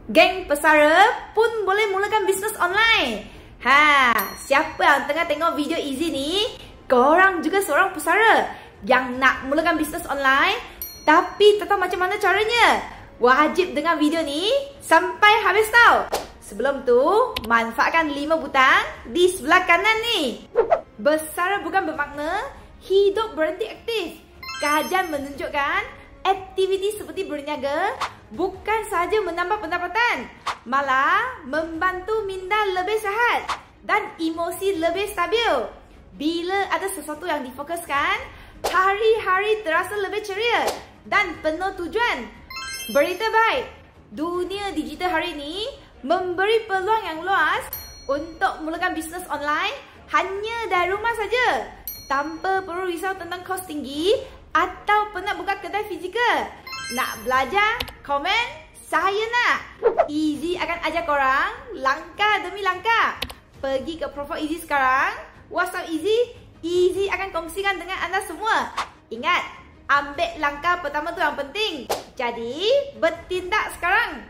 Geng pesara pun boleh mulakan bisnes online. Siapa yang tengah tengok video Easy ni, korang juga seorang pesara yang nak mulakan bisnes online tapi tak tahu macam mana caranya? Wajib dengar video ni sampai habis tau. Sebelum tu, manfaatkan 5 butang di sebelah kanan ni. Bersara bukan bermakna hidup berhenti aktif. Kajian menunjukkan aktiviti seperti berniaga bukan sahaja menambah pendapatan, malah membantu minda lebih sihat dan emosi lebih stabil. Bila ada sesuatu yang difokuskan, hari-hari terasa lebih ceria dan penuh tujuan. Berita baik, dunia digital hari ini memberi peluang yang luas untuk mulakan bisnes online hanya dari rumah saja, tanpa perlu risau tentang kos tinggi atau penat buka kedai fizikal. Nak belajar? Komen, saya nak. Easy akan ajar korang langkah demi langkah. Pergi ke profil Easy sekarang, WhatsApp Easy, Easy akan kongsikan dengan anda semua. Ingat, ambil langkah pertama tu yang penting. Jadi, bertindak sekarang.